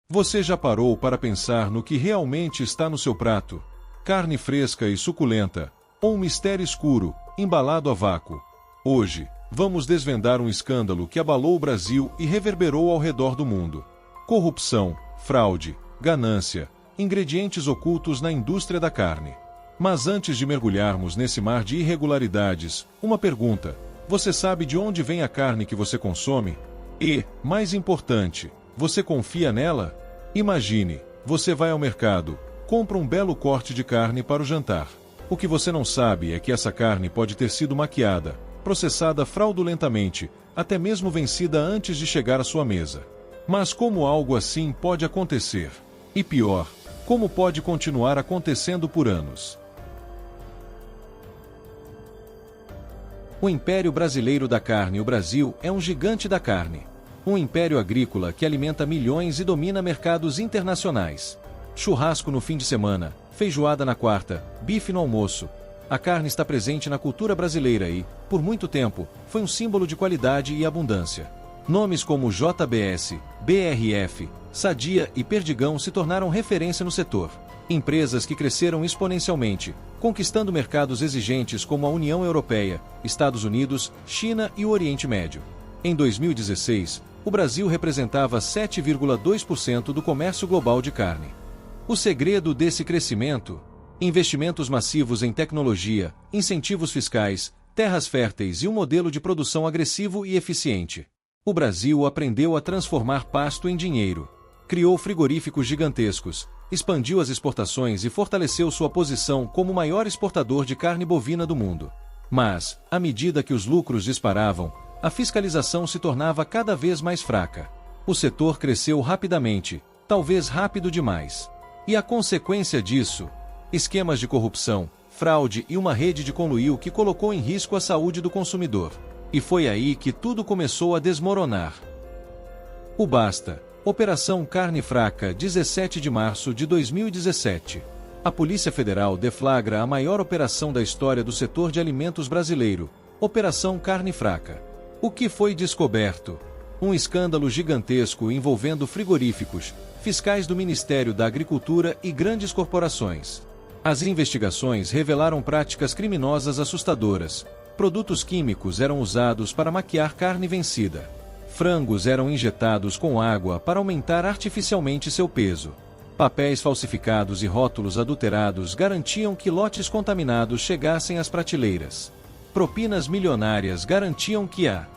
Você já parou para pensar no que realmente está no seu prato? Carne fresca e suculenta, ou um mistério escuro, embalado a vácuo? Hoje, vamos desvendar um escândalo que abalou o Brasil e reverberou ao redor do mundo. Corrupção, fraude, ganância, ingredientes ocultos na indústria da carne. Mas antes de mergulharmos nesse mar de irregularidades, uma pergunta: você sabe de onde vem a carne que você consome? E, mais importante, você confia nela? Imagine, você vai ao mercado, compra um belo corte de carne para o jantar. O que você não sabe é que essa carne pode ter sido maquiada, processada fraudulentamente, até mesmo vencida antes de chegar à sua mesa. Mas como algo assim pode acontecer? E pior, como pode continuar acontecendo por anos? O Império Brasileiro da Carne. O Brasil é um gigante da carne. Um império agrícola que alimenta milhões e domina mercados internacionais. Churrasco no fim de semana, feijoada na quarta, bife no almoço. A carne está presente na cultura brasileira e, por muito tempo, foi um símbolo de qualidade e abundância. Nomes como JBS, BRF, Sadia e Perdigão se tornaram referência no setor. Empresas que cresceram exponencialmente, conquistando mercados exigentes como a União Europeia, Estados Unidos, China e o Oriente Médio. Em 2016, o Brasil representava 7,2% do comércio global de carne. O segredo desse crescimento? Investimentos massivos em tecnologia, incentivos fiscais, terras férteis e um modelo de produção agressivo e eficiente. O Brasil aprendeu a transformar pasto em dinheiro. Criou frigoríficos gigantescos, expandiu as exportações e fortaleceu sua posição como o maior exportador de carne bovina do mundo. Mas, à medida que os lucros disparavam, a fiscalização se tornava cada vez mais fraca. O setor cresceu rapidamente, talvez rápido demais. E a consequência disso? Esquemas de corrupção, fraude e uma rede de conluio que colocou em risco a saúde do consumidor. E foi aí que tudo começou a desmoronar. O Basta. Operação Carne Fraca, 17 de março de 2017. A Polícia Federal deflagra a maior operação da história do setor de alimentos brasileiro, Operação Carne Fraca. O que foi descoberto? Um escândalo gigantesco envolvendo frigoríficos, fiscais do Ministério da Agricultura e grandes corporações. As investigações revelaram práticas criminosas assustadoras. Produtos químicos eram usados para maquiar carne vencida. Frangos eram injetados com água para aumentar artificialmente seu peso. Papéis falsificados e rótulos adulterados garantiam que lotes contaminados chegassem às prateleiras. Propinas milionárias garantiam que a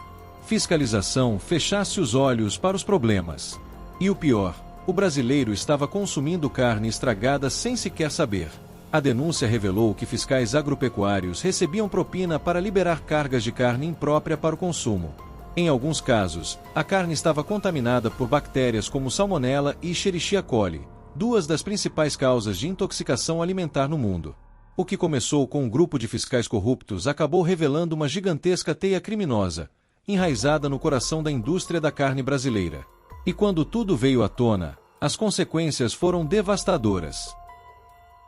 fiscalização fechasse os olhos para os problemas. E o pior, o brasileiro estava consumindo carne estragada sem sequer saber. A denúncia revelou que fiscais agropecuários recebiam propina para liberar cargas de carne imprópria para o consumo. Em alguns casos, a carne estava contaminada por bactérias como Salmonella e Escherichia coli, duas das principais causas de intoxicação alimentar no mundo. O que começou com um grupo de fiscais corruptos acabou revelando uma gigantesca teia criminosa, enraizada no coração da indústria da carne brasileira. E quando tudo veio à tona, as consequências foram devastadoras.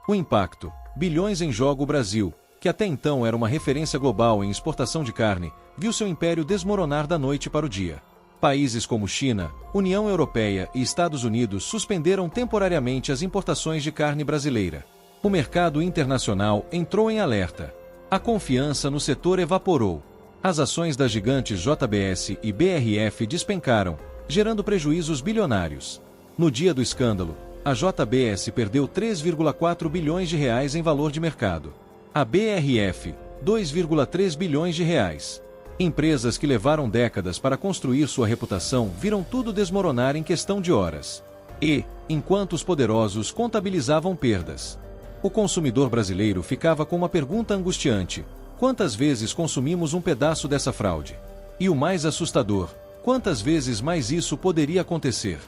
O impacto: bilhões em jogo. O Brasil, que até então era uma referência global em exportação de carne, viu seu império desmoronar da noite para o dia. Países como China, União Europeia e Estados Unidos suspenderam temporariamente as importações de carne brasileira. O mercado internacional entrou em alerta. A confiança no setor evaporou. As ações das gigantes JBS e BRF despencaram, gerando prejuízos bilionários. No dia do escândalo, a JBS perdeu 3,4 bilhões de reais em valor de mercado. A BRF, 2,3 bilhões de reais. Empresas que levaram décadas para construir sua reputação viram tudo desmoronar em questão de horas. E, enquanto os poderosos contabilizavam perdas, o consumidor brasileiro ficava com uma pergunta angustiante: quantas vezes consumimos um pedaço dessa fraude? E o mais assustador: quantas vezes mais isso poderia acontecer?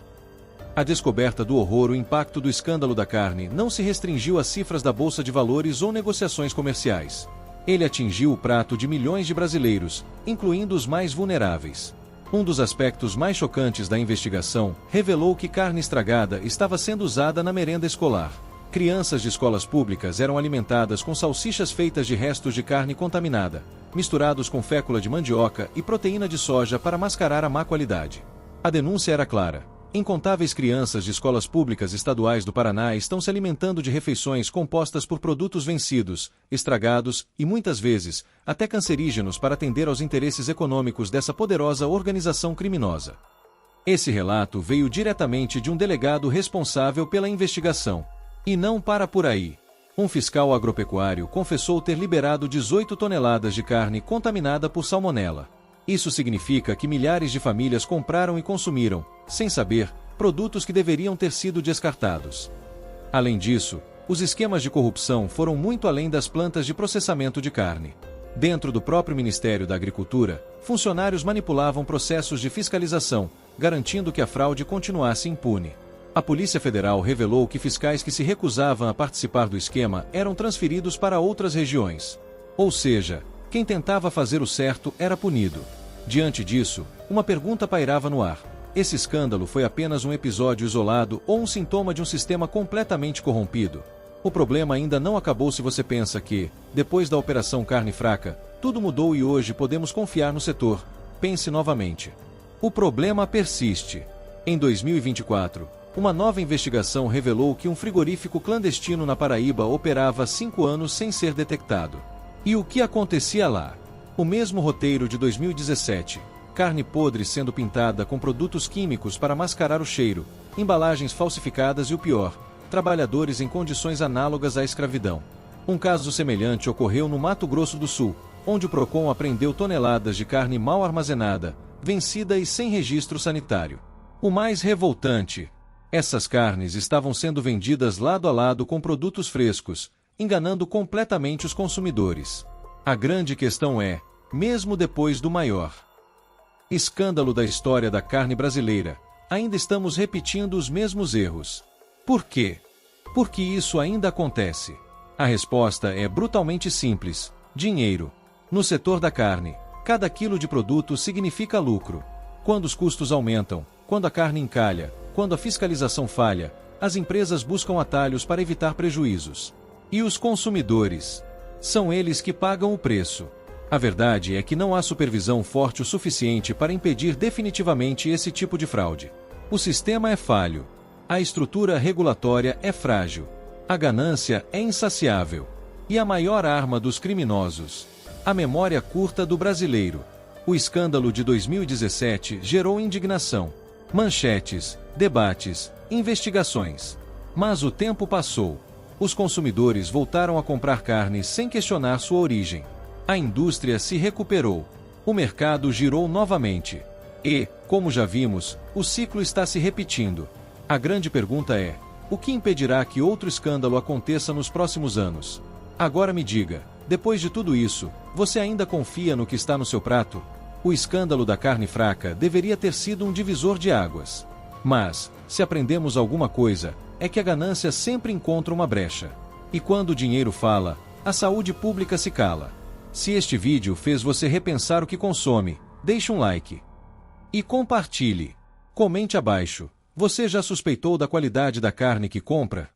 A descoberta do horror. O impacto do escândalo da carne não se restringiu às cifras da Bolsa de Valores ou negociações comerciais. Ele atingiu o prato de milhões de brasileiros, incluindo os mais vulneráveis. Um dos aspectos mais chocantes da investigação revelou que carne estragada estava sendo usada na merenda escolar. Crianças de escolas públicas eram alimentadas com salsichas feitas de restos de carne contaminada, misturados com fécula de mandioca e proteína de soja para mascarar a má qualidade. A denúncia era clara: Incontáveis crianças de escolas públicas estaduais do Paraná estão se alimentando de refeições compostas por produtos vencidos, estragados e, muitas vezes, até cancerígenos para atender aos interesses econômicos dessa poderosa organização criminosa. Esse relato veio diretamente de um delegado responsável pela investigação. E não para por aí. Um fiscal agropecuário confessou ter liberado 18 toneladas de carne contaminada por salmonela. Isso significa que milhares de famílias compraram e consumiram, sem saber, produtos que deveriam ter sido descartados. Além disso, os esquemas de corrupção foram muito além das plantas de processamento de carne. Dentro do próprio Ministério da Agricultura, funcionários manipulavam processos de fiscalização, garantindo que a fraude continuasse impune. A Polícia Federal revelou que fiscais que se recusavam a participar do esquema eram transferidos para outras regiões. Ou seja, quem tentava fazer o certo era punido. Diante disso, uma pergunta pairava no ar. Esse escândalo foi apenas um episódio isolado ou um sintoma de um sistema completamente corrompido? O problema ainda não acabou se você pensa que, depois da Operação Carne Fraca, tudo mudou e hoje podemos confiar no setor. Pense novamente. O problema persiste. Em 2024, uma nova investigação revelou que um frigorífico clandestino na Paraíba operava há 5 anos sem ser detectado. E o que acontecia lá? O mesmo roteiro de 2017. Carne podre sendo pintada com produtos químicos para mascarar o cheiro, embalagens falsificadas e o pior, trabalhadores em condições análogas à escravidão. Um caso semelhante ocorreu no Mato Grosso do Sul, onde o Procon apreendeu toneladas de carne mal armazenada, vencida e sem registro sanitário. O mais revoltante: essas carnes estavam sendo vendidas lado a lado com produtos frescos, enganando completamente os consumidores. A grande questão é, mesmo depois do maior escândalo da história da carne brasileira, ainda estamos repetindo os mesmos erros. Por quê? Por que isso ainda acontece? A resposta é brutalmente simples: dinheiro. No setor da carne, cada quilo de produto significa lucro. Quando os custos aumentam, quando a carne encalha, quando a fiscalização falha, as empresas buscam atalhos para evitar prejuízos. E os consumidores? São eles que pagam o preço. A verdade é que não há supervisão forte o suficiente para impedir definitivamente esse tipo de fraude. O sistema é falho. A estrutura regulatória é frágil. A ganância é insaciável. E a maior arma dos criminosos: a memória curta do brasileiro. O escândalo de 2017 gerou indignação, manchetes, debates, investigações. Mas o tempo passou. Os consumidores voltaram a comprar carne sem questionar sua origem. A indústria se recuperou. O mercado girou novamente. E, como já vimos, o ciclo está se repetindo. A grande pergunta é: o que impedirá que outro escândalo aconteça nos próximos anos? Agora me diga, depois de tudo isso, você ainda confia no que está no seu prato? O escândalo da carne fraca deveria ter sido um divisor de águas. Mas, se aprendemos alguma coisa, é que a ganância sempre encontra uma brecha. E quando o dinheiro fala, a saúde pública se cala. Se este vídeo fez você repensar o que consome, deixe um like. E compartilhe. Comente abaixo. Você já suspeitou da qualidade da carne que compra?